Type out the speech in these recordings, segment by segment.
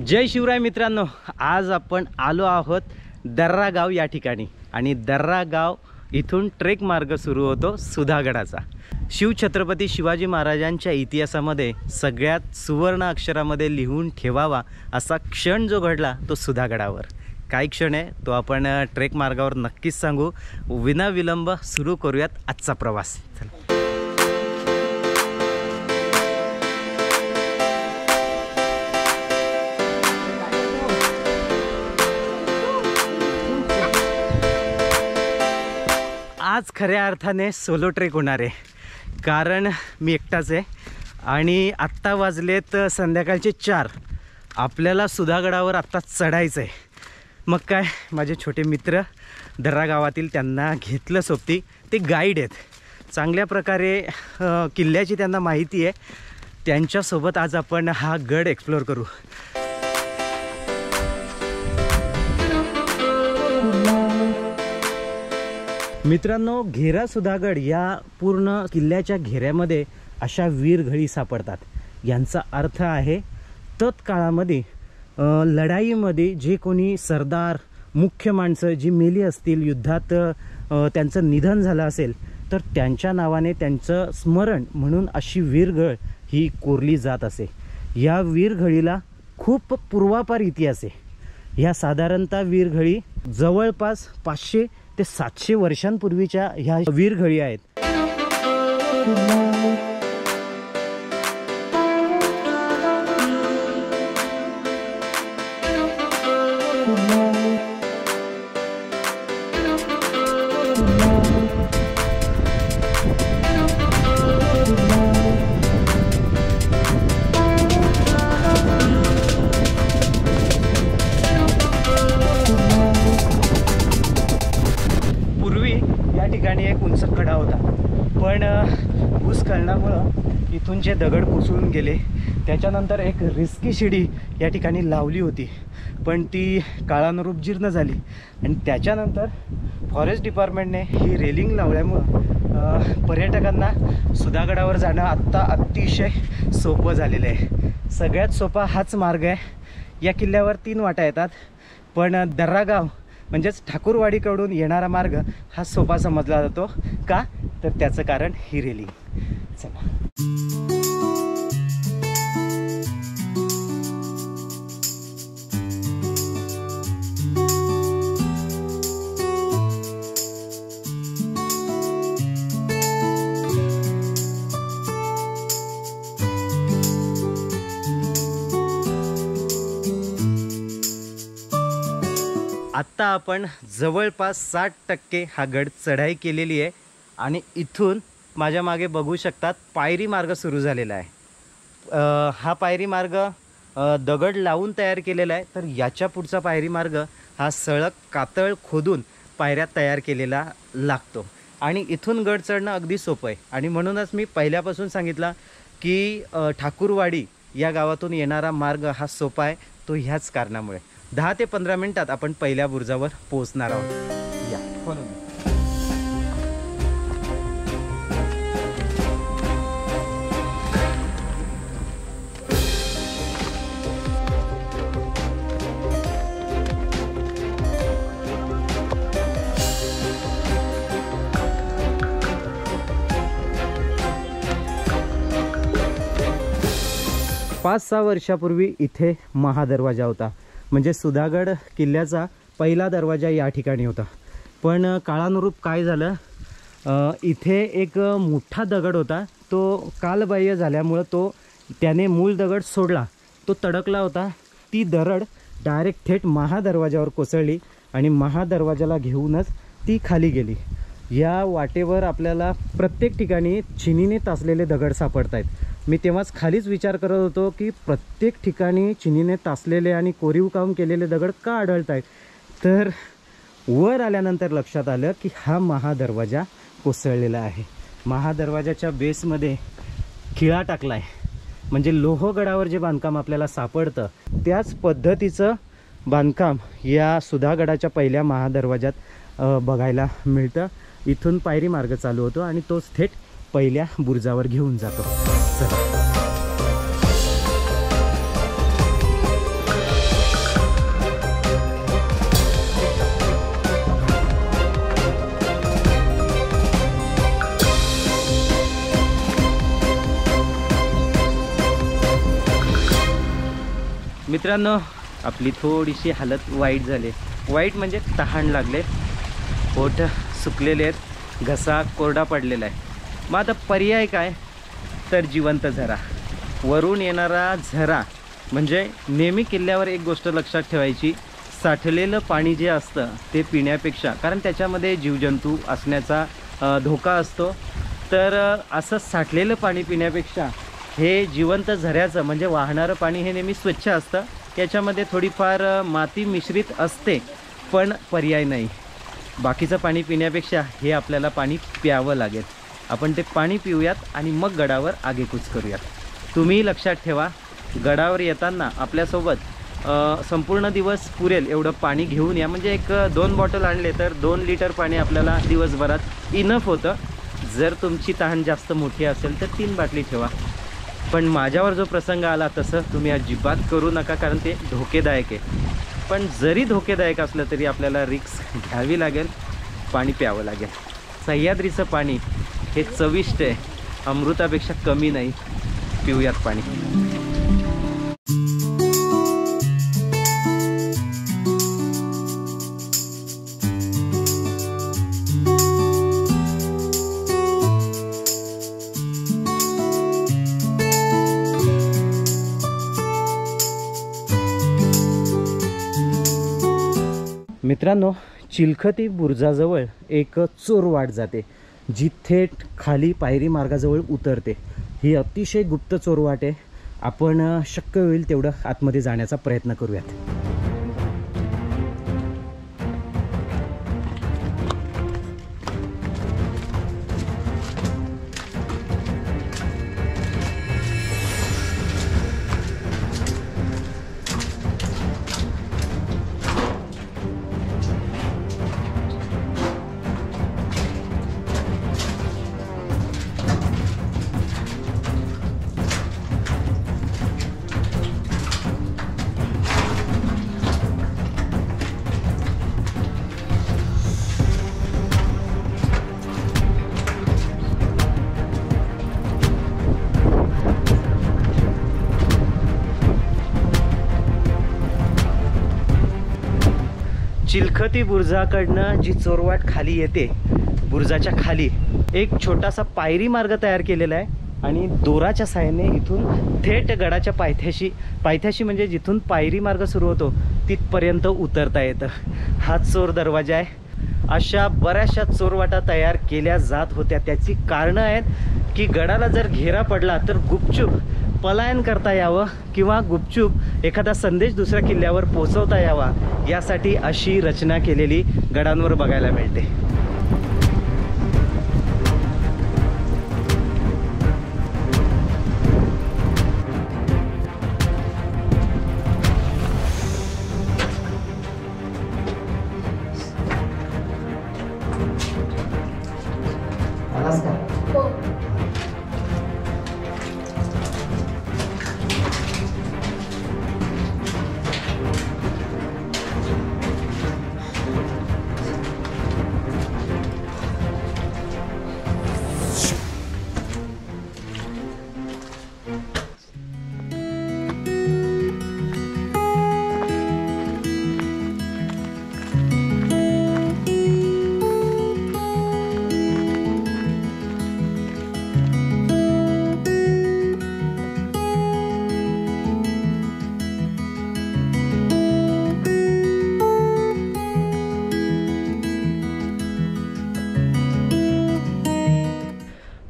जय शिवराय मित्रांनो, आज आपण आलो आहोत दर्रा गाव या ठिकाणी आणि दर्रा गाव इथून ट्रेक मार्ग सुरू होतो सुधागडाचा। शिवछत्रपती शिवाजी महाराजांच्या इतिहासामध्ये सगळ्यात सुवर्ण अक्षरामध्ये लिहून ठेवावा असा क्षण जो घडला तो सुधागडावर। काय क्षण आहे तो आपण ट्रेक मार्गावर नक्कीच सांगू। विना विलंब सुरू करूयात आजचा प्रवास। चला। आज खऱ्या अर्थाने सोलो ट्रेक होणार आहे, कारण मी एकटाच आहे आणि आत्ता वाजलेत संध्याकाळचे 4। आपल्याला सुधागडावर आत्ता चढायचं आहे। मग काय, माझे छोटे मित्र दर्रा गावातील, त्यांना घेतलं सोबती। ते गाईड आहेत, चांगल्या प्रकारे किल्ल्याची त्यांना माहिती आहे। त्यांच्यासोबत आज आपण हा गड एक्सप्लोर करू। मित्रांनो, घेरा सुधागड या पूर्ण किल्ल्याच्या घेऱ्यामध्ये अशा वीरघळी सापडतात। यांचा अर्थ आहे तत्काळामध्ये लढाईमध्ये जे कोणी सरदार, मुख्य माणसं जी मेली असतील, युद्धात त्यांचं निधन झालं असेल, तर त्यांच्या नावाने त्यांचं स्मरण म्हणून अशी वीरघळ ही कोरली जात असे। या वीरघळीला खूप पूर्वापार इतिहास आहे। ह्या साधारणतः वीरघळी जवळपास 500 ते 700 वर्षांपूर्वीच्या ह्या वीरघळी आहेत। एक उंच कडा होता, पण भूस्खलनामुळे इथून जे दगड कोसळून गेले, त्याच्यानंतर एक रिस्की शिडी या ठिकाणी लावली होती, पण ती काळानुरूप जीर्ण झाली। आणि त्याच्यानंतर फॉरेस्ट डिपार्टमेंटने ही रेलिंग लावल्यामुळं पर्यटकांना सुधागडावर जाणं आत्ता अतिशय सोपं झालेलं आहे। सगळ्यात सोपा हाच मार्ग आहे। या किल्ल्यावर 3 वाटा येतात, पण दर्रा गाव म्हणजेच ठाकूरवाडीकडून येणारा मार्ग हा सोपा समजला जातो। का तर त्याचं कारण ही रेलिंग। चला। आत्ता आपण जवळपास 60% हा गड चढाई केलेली आहे आणि इथून माझ्या मागे बघू शकतात पायरी मार्ग सुरू झालेला आहे। हा पायरी मार्ग दगड लावून तयार केलेला आहे, तर याच्या पुढचा पायरी मार्ग हा सळक कातळ खोदून पायऱ्या तयार केलेला लागतो आणि इथून गड चढणं अगदी सोपं आहे। आणि म्हणूनच मी पहिल्यापासून सांगितलं की ठाकूरवाडी या गावातून येणारा मार्ग हा सोपा आहे, तो ह्याच कारणामुळे। 10 ते 15 मिनिटात आपण पहिल्या बुरुजावर पोहोचणार आहोत। या फॉलो मी। पाच 6 वर्षापूर्वी इथे महादरवाजा होता, म्हणजे सुधागड किल्ल्याचा पहिला दरवाजा या ठिकाणी होता। पण काळानुरूप काय झालं, इथे एक मोठा दगड होता, तो कालबाह्य झाल्यामुळं त्याने मूळ दगड सोडला, तो तडकला होता। ती दरड डायरेक्ट थेट महादरवाजावर कोसळली आणि महादरवाजाला घेऊनच ती खाली गेली। या वाटेवर आपल्याला प्रत्येक ठिकाणी चिनीने तासलेले दगड सापडत आहेत। मी तेव्हाच खालीच विचार करत होतो की प्रत्येक ठिकाणी चिनीने तासलेले आणि कोरीव काम केलेले दगड का आढळत आहेत। तर वर आल्यानंतर लक्षात आलं की हा महादरवाजा कोसळलेला आहे। महादरवाजाच्या बेसमध्ये खिळा टाकला आहे, म्हणजे लोहगडावर जे बांधकाम आपल्याला सापडतं त्याच पद्धतीचं बांधकाम या सुधागडाच्या पहिल्या महादरवाजात बघायला मिळतं। इथून पायरी मार्ग चालू होतो आणि तोच थेट पहिल्या बुरुजावर घेऊन जातो। चला। मित्रांनो, आपली थोडीशी हालत वाईट झाली. वाईट म्हणजे तहान लागले, पोट सुकलेले आहेत, घसा कोरडा पडलेला आहे. मग आता पर्याय काय, तर जिवंत झरा. वरून येणारा झरा म्हणजे नेहमी किल्ल्यावर एक गोष्ट लक्षात ठेवायची, साठलेलं पाणी जे असतं ते पिण्यापेक्षा, कारण त्याच्यामध्ये जीवजंतू असण्याचा धोका असतो, तर असं साठलेलं पाणी पिण्यापेक्षा हे जिवंत झऱ्याचं म्हणजे वाहणारं पाणी हे नेहमी स्वच्छ असतं. याच्यामध्ये थोडीफार माती मिश्रित असते, पण पर्याय नाही. बाकीचं पाणी पिण्यापेक्षा हे आपल्याला पाणी प्यावं लागेल. आपण ते पाणी पिऊयात आणि मग गडावर आगेकूच करूयात. तुम्ही लक्षात ठेवा, गडावर येताना आपल्यासोबत संपूर्ण दिवस पुरेल एवढं पाणी घेऊन या. म्हणजे एक 2 बॉटल आणले तर 2 लिटर पाणी आपल्याला दिवसभरात इनफ होतं. जर तुमची तहान जास्त मोठी असेल तर 3 बाटली ठेवा. पण माझ्यावर जो प्रसंग आला तसं तुम्ही अजिबात करू नका, कारण ते धोकेदायक आहे. पण जरी धोकेदायक असलं तरी आपल्याला रिस्क घ्यावी लागेल, पाणी प्यावं लागेल. सह्याद्रीचं पाणी हे चविष्ट आहे, अमृतापेक्षा कमी नाही. पिऊयात पाणी. मित्रांनो, चिलखती बुरुजाजवळ एक चोरवाट जाते, जी थेट खाली पायरी मार्गाजवळ उतरते. ही अतिशय गुप्त चोरवाट आहे. आपण शक्य होईल तेवढं आतमध्ये जाण्याचा प्रयत्न करूयात. चिलखती बुरुजाकडनं जी चोरवाट खाली येते, बुरुजाच्या खाली एक छोटासा पायरी मार्ग तयार केलेला आहे आणि दोराच्या साहाय्याने इथून थेट गडाच्या पायथ्याशी म्हणजे जिथून पायरी मार्ग सुरू होतो तिथपर्यंत उतरता येतं. हा चोर दरवाजा आहे. अशा बऱ्याचशा चोरवाटा तयार केल्या जात होत्या. त्याची कारणं आहेत की गडाला जर घेरा पडला तर गुपचूप पलायन करता यावं किंवा गुपचूप एखादा संदेश दुसऱ्या किल्ल्यावर पोहोचवता यावा, यासाठी अशी रचना केलेली गडांवर बघायला मिळते.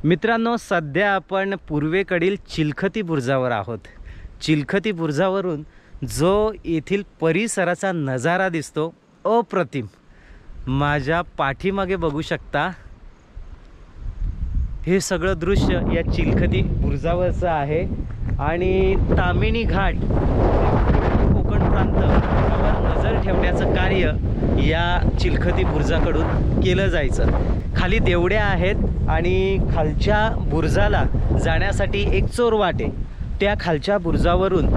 मित्रांनो, सध्या आपण पूर्वेकडील चिलखती बुरुजावर आहोत. चिलखती बुरुजावरून जो येथील परिसराचा नजारा दिसतो अप्रतिम. माझ्या पाठीमागे बघू शकता, हे सगळं दृश्य या चिलखती बुरुजावरचं आहे. आणि तामिनी घाट कोकण प्रांत यावर नजर ठेवण्याचं कार्य या चिलखती बुरुजाकडून केलं जायचं. खाली देवड्या आहेत आणि खालच्या बुरुजाला जाण्यासाठी एक चोरवाट आहे. त्या खालच्या बुरुजावरून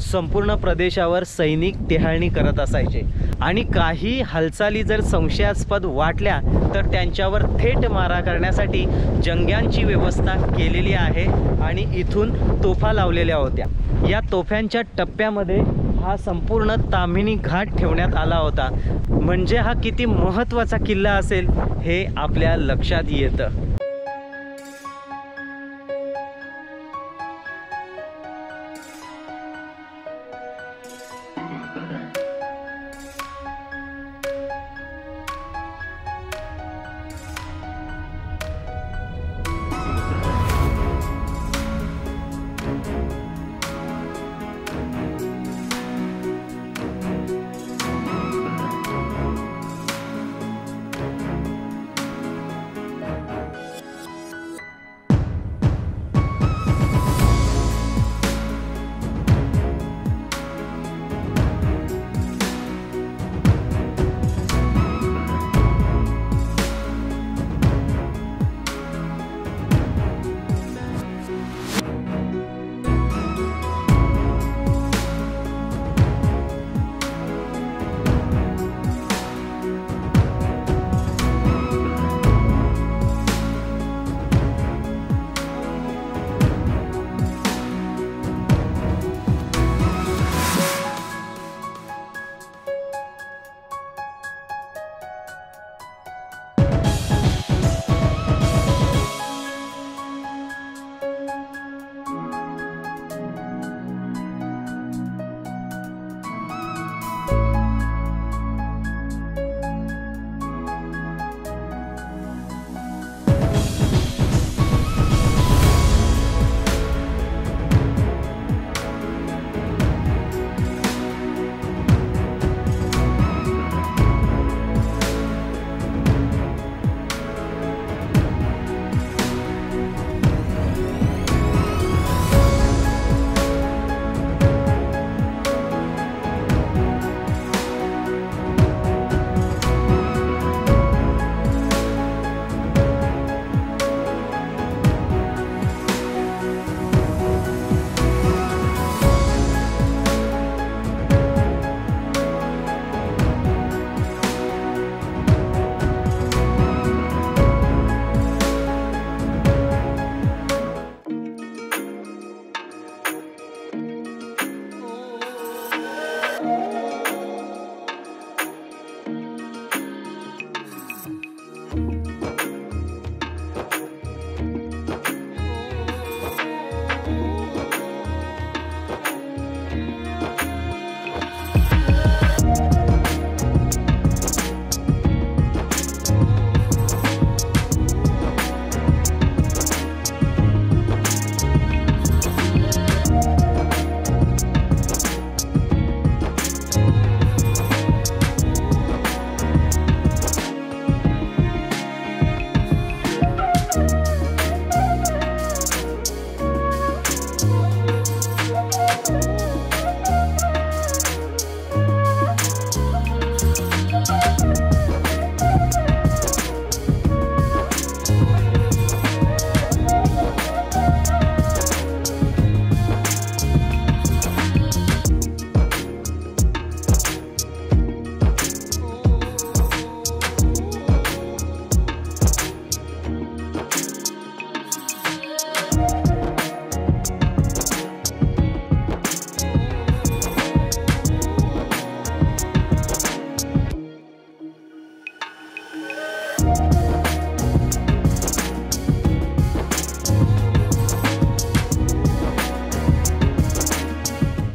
संपूर्ण प्रदेशावर सैनिक टेहाळणी करत असायचे आणि काही हालचाली जर संशयास्पद वाटल्या तर त्यांच्यावर थेट मारा करण्यासाठी जंग्यांची व्यवस्था केलेली आहे आणि इथून तोफा लावलेल्या होत्या। या तोफ्यांच्या टप्प्यामध्ये हा संपूर्ण ताम्हिणी घाट ठेवण्यात आला होता। म्हणजे हा किती महत्त्वाचा किल्ला असेल हे आपल्या लक्षात येतं।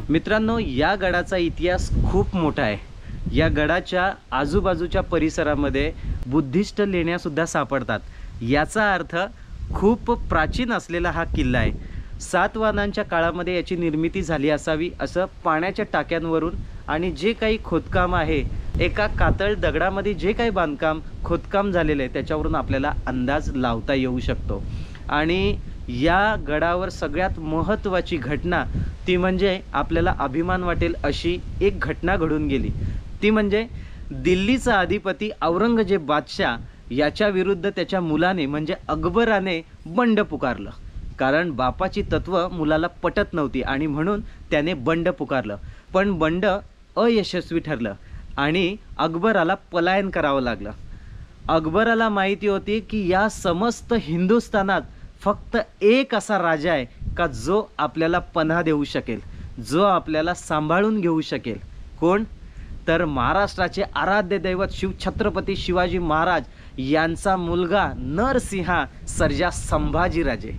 मित्रांनो, या गडाचा इतिहास खूप मोठा आहे। या गडाच्या आजूबाजूच्या परिसरामध्ये बुद्धिस्ट लेण्या सुद्धा सापडतात। याचा अर्थ खूप प्राचीन असलेला हा किल्ला आहे। सातवाहनांच्या काळामध्ये याची निर्मिती झाली असावी असं पाण्याच्या टाक्यांवरून आणि जे काही खोदकाम आहे, एका कातळ दगडामध्ये जे काही बांधकाम खोदकाम झालेलं आहे त्याच्यावरून आपल्याला अंदाज लावता येऊ शकतो। आणि या गडावर सगळ्यात महत्त्वाची घटना ती म्हणजे आपल्याला अभिमान वाटेल अशी एक घटना घडून गेली। ती म्हणजे दिल्लीचा अधिपती औरंगजेब बादशाह याच्या विरुद्ध त्याच्या मुलाने म्हणजे अकबराने बंड पुकारलं। कारण बापाची तत्व मुलाला पटत नव्हती आणि म्हणून त्याने बंड पुकारलं, पण बंड अयशस्वी ठरलं आणि अकबराला पलायन करावं लागलं. अकबराला माहिती होती की या समस्त हिंदुस्थानात फक्त एक असा राजा आहे का जो आपल्याला पनाह देऊ शकेल, जो आपल्याला सांभाळून घेऊ शकेल. कोण? तर महाराष्ट्राचे आराध्य दैवत शिवछत्रपती शिवाजी महाराज यांचा मुलगा नरसिंहा सर्जा संभाजीराजे.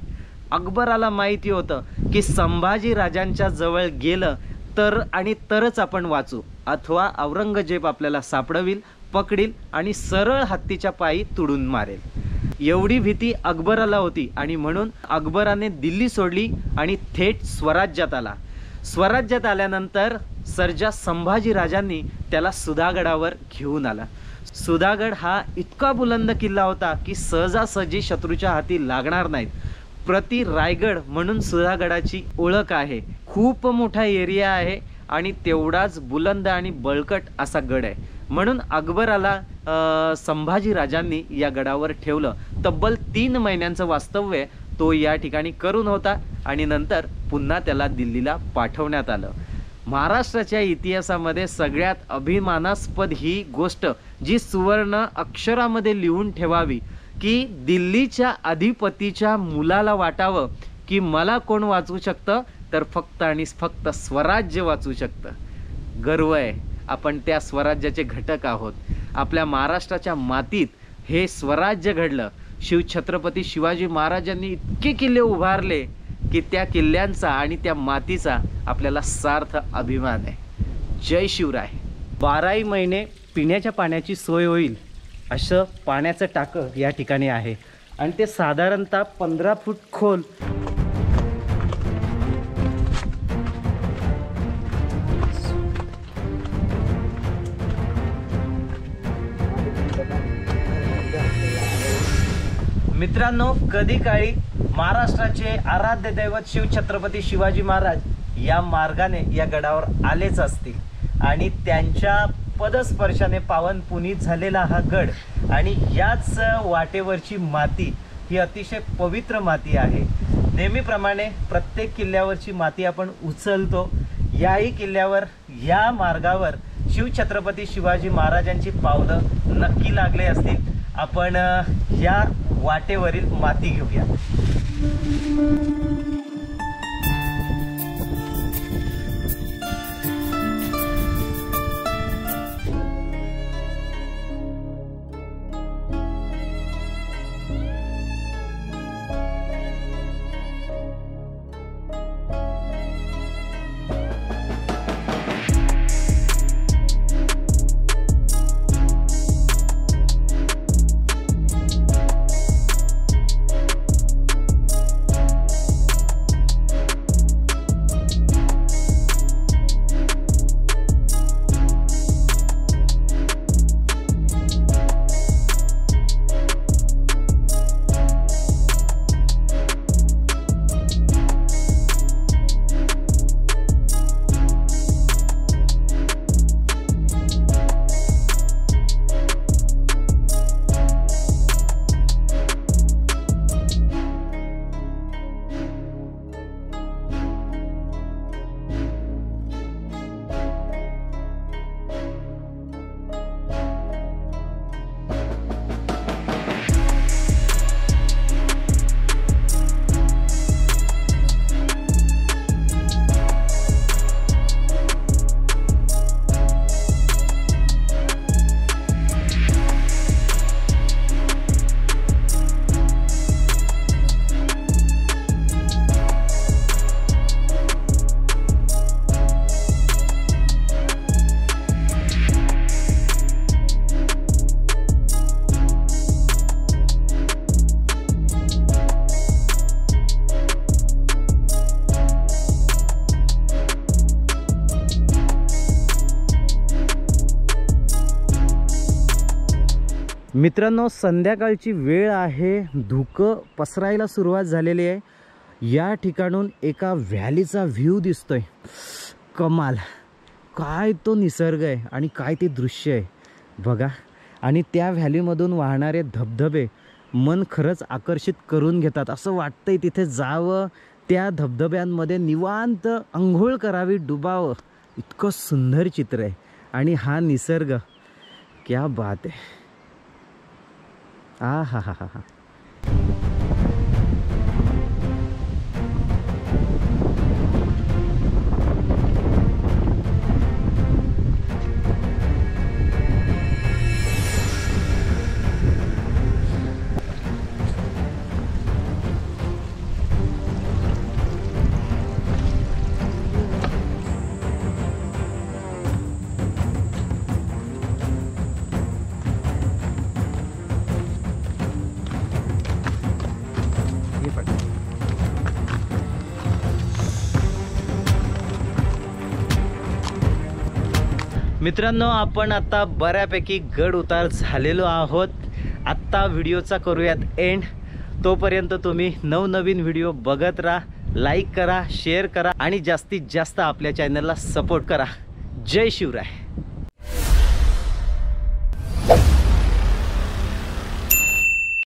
अकबराला माहिती होतं की संभाजी राजांच्या जवळ गेलं तर आणि तरच आपण वाचू, अथवा औरंगजेब आपल्याला सापडविल, पकडील आणि सरळ हत्तीच्या पायी तुडून मारेल. एवढी भीती अकबराला होती आणि म्हणून अकबराने दिल्ली सोडली आणि थेट स्वराज्यात आला. स्वराज्यात आल्यानंतर सर्जा संभाजी राजांनी त्याला सुधागडावर घेऊन आला. सुधागड हा इतका बुलंद किल्ला होता की सहजासहजी शत्रूच्या हाती लागणार नाहीत. प्रति रायगड म्हणून सुधागडाची ओळख आहे. खूप मोठा एरिया आहे आणि तेवढाच बुलंद आणि बळकट असा गड आहे. म्हणून अकबराला संभाजी राजांनी या गडावर ठेवलं. तब्बल 3 महिन्यांचं वास्तव्य तो या ठिकाणी करून होता आणि नंतर पुन्हा त्याला दिल्लीला पाठवण्यात आलं. महाराष्ट्राच्या इतिहासामध्ये सगळ्यात अभिमानास्पद ही गोष्ट जी सुवर्ण अक्षरामध्ये लिहून ठेवावी की दिल्लीच्या अधिपतीच्या मुलाला वाटावं की मला कोण वाचवू शकतं, तर फक्त आणि फक्त स्वराज्य वाचवू शकतं. गर्व आहे, आपण त्या स्वराज्याचे घटक आहोत. आपल्या महाराष्ट्राच्या मातीत हे स्वराज्य घडलं. शिवछत्रपती शिवाजी महाराजांनी इतके किल्ले उभारले की त्या किल्ल्यांचा आणि त्या मातीचा आपल्याला सार्थ अभिमान आहे. जय शिवराय. 12 महिने पिण्याच्या पाण्याची सोय होईल असं पाण्याचं टाकं या ठिकाणी आहे आणि ते साधारणतः 15 फूट खोल. मित्रांनो, कधी काळी महाराष्ट्राचे आराध्य दैवत शिवछत्रपती शिवाजी महाराज या मार्गाने या गडावर आलेच असतील आणि त्यांच्या पदस्पर्शाने पावन पुनीत झालेला हा गड आणि याच वाटेवरची माती ही अतिशय पवित्र माती आहे. नेहमीप्रमाणे प्रत्येक किल्ल्यावरची माती आपण उचलतो. याही किल्ल्यावर या मार्गावर शिवछत्रपती शिवाजी महाराजांची पावलं नक्की लागले असतील. आपण या वाटेवरील माती घेऊया. मित्रांनो, संध्याकाळची वेळ आहे. धुकं पसरायला सुरुवात झालेली आहे. या ठिकाणून एका व्हॅलीचा व्ह्यू दिसतोय. कमाल, काय तो निसर्ग आहे आणि काय ते दृश्य आहे बघा. आणि त्या व्हॅलीमधून वाहणारे धबधबे मन खरंच आकर्षित करून घेतात. असं वाटतंय तिथे जावं, त्या धबधब्यांमध्ये निवांत अंघोळ करावी, डुबावं. इतकं सुंदर चित्र आहे. आणि हा निसर्ग, क्या बात आहे. आ हा हा हा हा. मित्रांनो, आपण आता बऱ्यापैकी गड उतार झालेलो आहोत. आत्ता व्हिडिओचा करूयात एंड. तोपर्यंत तुम्ही नवनवीन व्हिडिओ बघत राहा, लाईक करा, शेअर करा आणि जास्तीत जास्त आपल्या चॅनलला सपोर्ट करा. जय शिवराय.